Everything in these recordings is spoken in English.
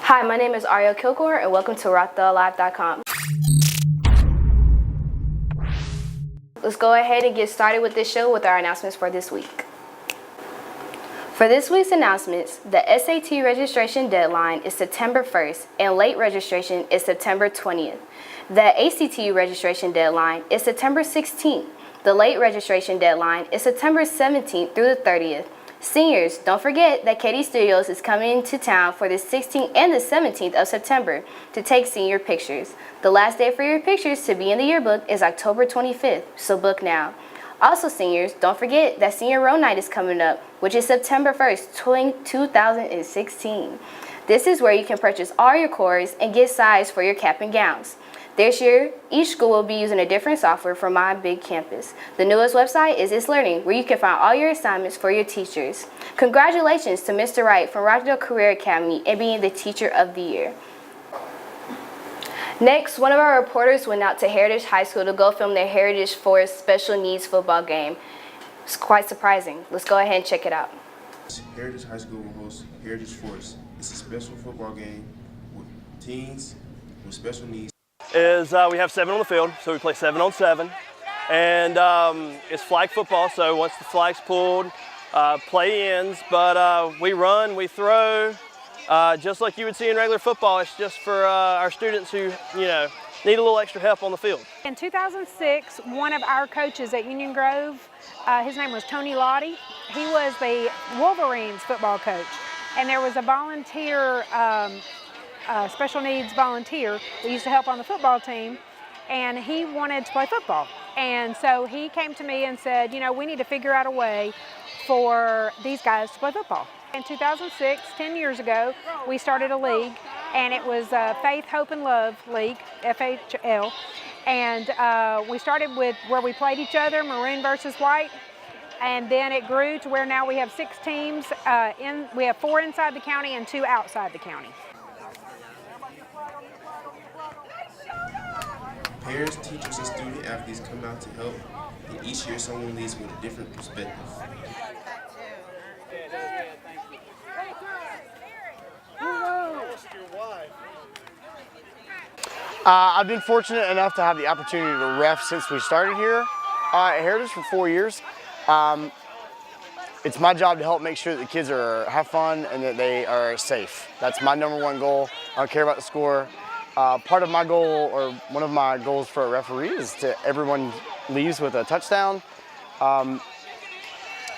Hi, my name is Arielle Kilgore, and welcome to RockTheAlive.com. Let's go ahead and get started with this show with our announcements for this week. For this week's announcements, the SAT registration deadline is September 1st, and late registration is September 20th. The ACT registration deadline is September 16th. The late registration deadline is September 17th through the 30th. Seniors, don't forget that Katie Studios is coming to town for the 16th and the 17th of September to take senior pictures. The last day for your pictures to be in the yearbook is October 25th, so book now. Also, seniors, don't forget that Senior Row Night is coming up, which is September 1st, 2016. This is where you can purchase all your cores and get size for your cap and gowns. This year, each school will be using a different software for My Big Campus. The newest website is It's Learning, where you can find all your assignments for your teachers. Congratulations to Mr. Wright from Rockdale Career Academy and being the Teacher of the Year. Next, one of our reporters went out to Heritage High School to go film their Heritage Forest special needs football game. It's quite surprising. Let's go ahead and check it out. Heritage High School will host Heritage Forest. It's a special football game with teens with special needs. We have 7 on the field, so we play 7 on 7, and it's flag football. So once the flag's pulled, play ends. But we run, we throw, just like you would see in regular football. It's just for our students who, need a little extra help on the field. In 2006, one of our coaches at Union Grove, his name was Tony Lottie. He was the Wolverines football coach, and there was a volunteer. Special needs volunteer that used to help on the football team, and he wanted to play football. And so he came to me and said, we need to figure out a way for these guys to play football. In 2006, 10 years ago, we started a league, and it was Faith, Hope, and Love League, FHL. And we started with where we played each other, maroon versus white. And then it grew to where now we have 6 teams. We have 4 inside the county and 2 outside the county. Parents, teachers, and student athletes come out to help, and each year someone leaves with a different perspective. I've been fortunate enough to have the opportunity to ref since we started here at Heritage for 4 years. It's my job to help make sure that the kids have fun and that they are safe. That's my #1 goal. I don't care about the score. Part of my goal, or one of my goals for a referee, is to everyone leaves with a touchdown.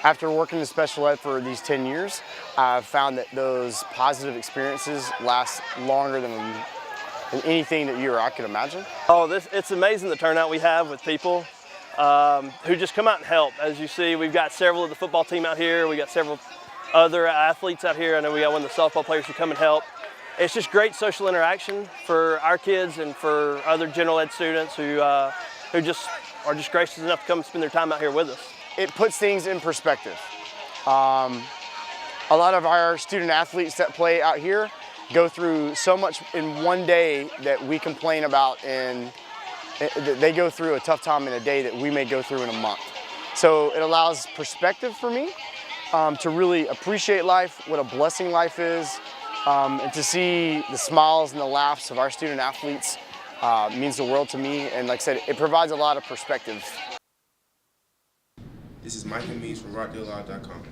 After working in special ed for these 10 years, I've found that those positive experiences last longer than anything that you or I could imagine. It's amazing the turnout we have with people who just come out and help. As you see, we've got several of the football team out here. We got several other athletes out here. I know we got one of the softball players who come and help. It's just great social interaction for our kids and for other general ed students who just are just gracious enough to come and spend their time out here with us. It puts things in perspective. A lot of our student athletes that play out here go through so much in one day that we complain about, and they go through a tough time in a day that we may go through in a month. So it allows perspective for me to really appreciate life, what a blessing life is. And to see the smiles and the laughs of our student athletes means the world to me. And like I said, it provides a lot of perspective. This is Micah Mees from RockTheAlive.com.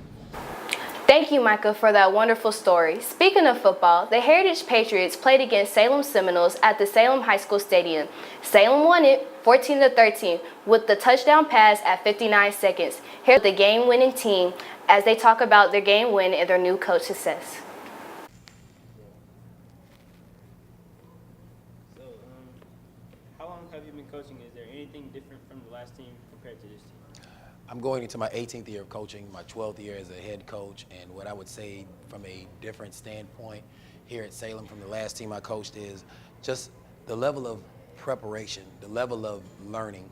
Thank you, Micah, for that wonderful story. Speaking of football, the Heritage Patriots played against Salem Seminoles at the Salem High School Stadium. Salem won it 14-13 with the touchdown pass at 59 seconds. Here's the game-winning team as they talk about their game win and their new coach success. How long have you been coaching? Is there anything different from the last team compared to this team? I'm going into my 18th year of coaching, my 12th year as a head coach, and what I would say from a different standpoint here at Salem from the last team I coached is just the level of preparation, the level of learning.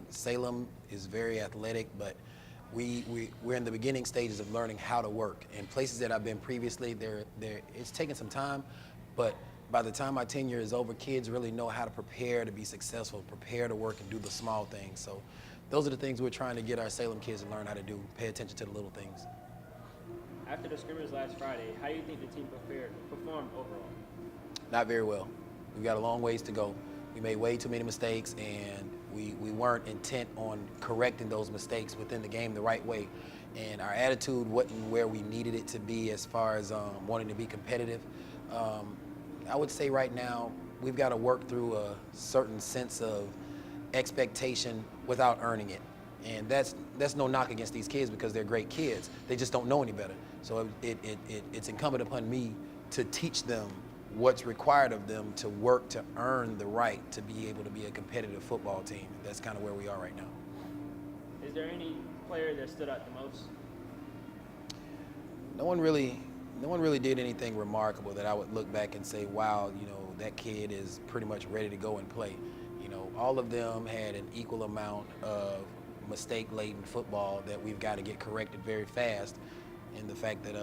Salem is very athletic, but we're in the beginning stages of learning how to work. In places that I've been previously, it's taken some time, but by the time my tenure is over, kids really know how to prepare to be successful, prepare to work and do the small things. So those are the things we're trying to get our Salem kids to learn how to do, pay attention to the little things. After the scrimmage last Friday, how do you think the team performed overall? Not very well. We've got a long ways to go. We made way too many mistakes, and we weren't intent on correcting those mistakes within the game the right way. And our attitude wasn't where we needed it to be as far as wanting to be competitive. I would say right now, we've got to work through a certain sense of expectation without earning it. And that's no knock against these kids because they're great kids. They just don't know any better. So it's incumbent upon me to teach them what's required of them to work to earn the right to be able to be a competitive football team. That's kind of where we are right now. Is there any player that stood out the most? No one really did anything remarkable that I would look back and say, wow, you know, that kid is pretty much ready to go and play. You know, all of them had an equal amount of mistake-laden football that we've got to get corrected very fast. And the fact that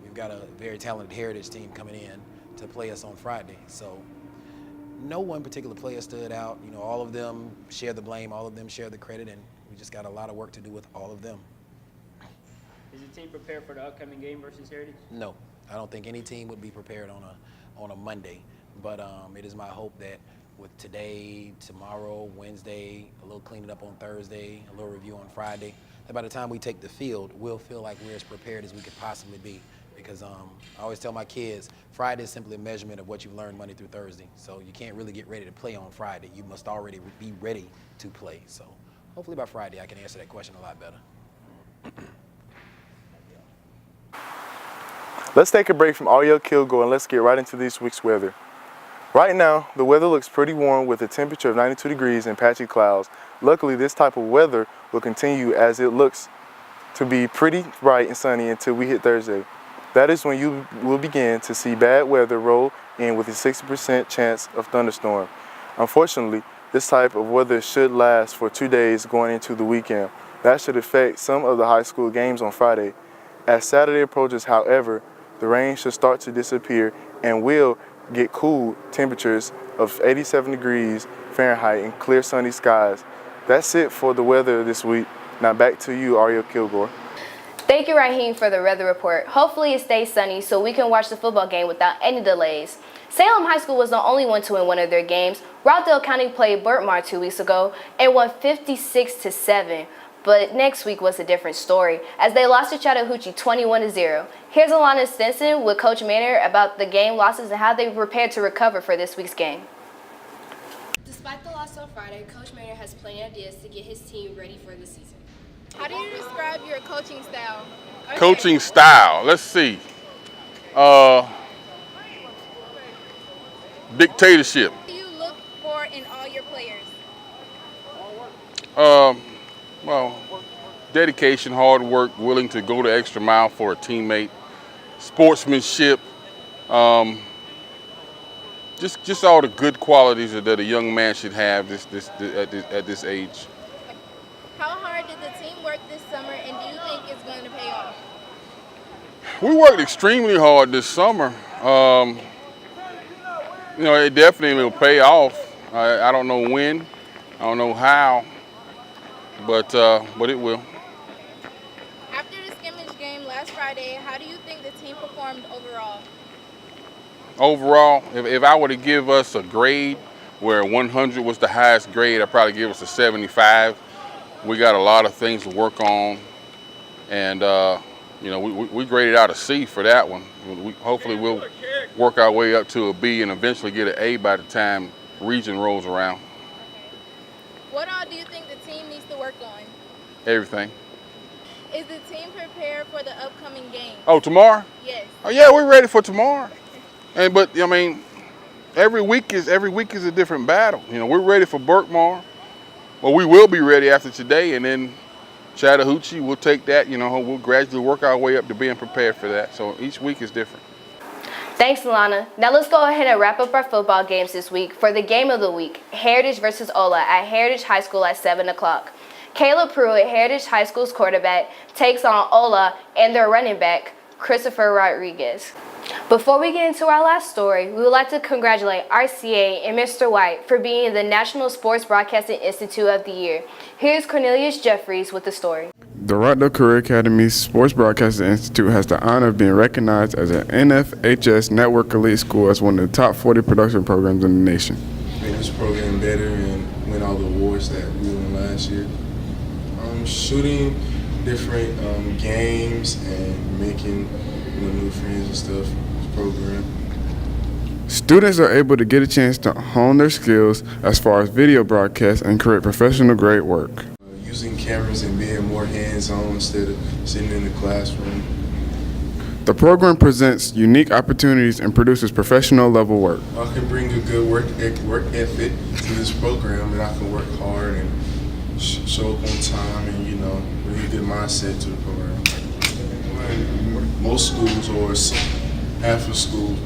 we've got a very talented Heritage team coming in to play us on Friday. So no one particular player stood out. You know, all of them share the blame, all of them share the credit, and we just got a lot of work to do with all of them. Is the team prepared for the upcoming game versus Heritage? No, I don't think any team would be prepared on a Monday. But it is my hope that with today, tomorrow, Wednesday, a little cleaning up on Thursday, a little review on Friday, that by the time we take the field, we'll feel like we're as prepared as we could possibly be. Because I always tell my kids, Friday is simply a measurement of what you've learned Monday through Thursday. So you can't really get ready to play on Friday. You must already be ready to play. So hopefully by Friday I can answer that question a lot better. Let's take a break from Arielle Kilgore and let's get right into this week's weather. Right now, the weather looks pretty warm with a temperature of 92 degrees and patchy clouds. Luckily, this type of weather will continue as it looks to be pretty bright and sunny until we hit Thursday. That is when you will begin to see bad weather roll in with a 60% chance of thunderstorm. Unfortunately, this type of weather should last for 2 days going into the weekend. That should affect some of the high school games on Friday. As Saturday approaches, however, the rain should start to disappear and will get cool temperatures of 87 degrees Fahrenheit and clear sunny skies. That's it for the weather this week. Now back to you, Arielle Kilgore. Thank you, Raheem, for the weather report. Hopefully it stays sunny so we can watch the football game without any delays. Salem High School was the only one to win one of their games. Rockdale County played Burtmar 2 weeks ago and won 56-7. But next week was a different story as they lost to Chattahoochee 21-0. Here's Alana Stinson with Coach Manor about the game losses and how they prepared to recover for this week's game. Despite the loss on Friday, Coach Manor has plenty of ideas to get his team ready for the season. How do you describe your coaching style? Okay. Coaching style, let's see. Dictatorship. What do you look for in all your players? Well, dedication, hard work, willing to go the extra mile for a teammate, sportsmanship, just all the good qualities that a young man should have at this age. How hard did the team work this summer, and do you think it's going to pay off? We worked extremely hard this summer. You know, it definitely will pay off. I don't know when, I don't know how, but it will. After the scrimmage game last Friday, how do you think the team performed overall? Overall, if I were to give us a grade where 100 was the highest grade, I'd probably give us a 75. We got a lot of things to work on, and you know, we graded out a C for that one. Hopefully we'll work our way up to a B and eventually get an A by the time region rolls around. What all do you think the team needs to work on? Everything. Is the team prepared for the upcoming game? Oh, tomorrow? Yes. Oh yeah, we're ready for tomorrow. But I mean, every week is a different battle. You know, we're ready for Burtmar. Well, we will be ready after today, and then Chattahoochee, we'll take that. You know, we'll gradually work our way up to being prepared for that. So each week is different. Thanks, Alana. Now let's go ahead and wrap up our football games this week. For the game of the week, Heritage versus Ola at Heritage High School at 7 o'clock. Caleb Pruitt, Heritage High School's quarterback, takes on Ola and their running back, Christopher Rodriguez. Before we get into our last story, we would like to congratulate RCA and Mr. White for being the National Sports Broadcasting Institute of the Year. Here's Cornelius Jeffries with the story. The Rockdale Career Academy Sports Broadcasting Institute has the honor of being recognized as an NFHS Network Elite School as one of the top 40 production programs in the nation. Make this program better and win all the awards that we won last year. Shooting different games and making new friends and stuff. This program. Students are able to get a chance to hone their skills as far as video broadcasts and create professional grade work. Using cameras and being more hands-on instead of sitting in the classroom. The program presents unique opportunities and produces professional level work. I can bring a good work ethic to this program, and I can work hard and show up on time and, bring a good mindset to the program. Most schools or half of schools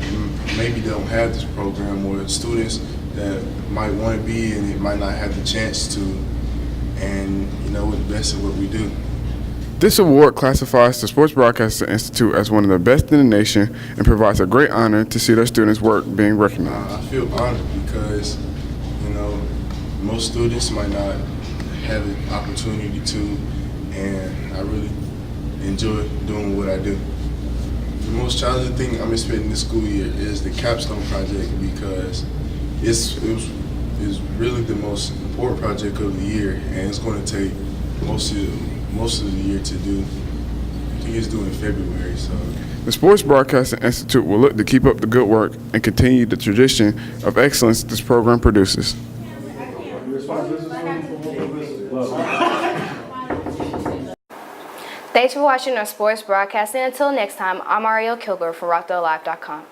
maybe don't have this program, or students that might want to be and it might not have the chance to, and we're the best at what we do. This award classifies the Sports Broadcasting Institute as one of the best in the nation and provides a great honor to see their students' work being recognized. I feel honored because, most students might not have the opportunity to, and I really enjoy doing what I do. The most challenging thing I'm expecting this school year is the capstone project, because it's really the most important project of the year, and it's going to take most of the year to do. I think it's due in February. So the Sports Broadcasting Institute will look to keep up the good work and continue the tradition of excellence this program produces. Thanks for watching our sports broadcasting. Until next time, I'm Arielle Kilgore for RockdaleLive.com.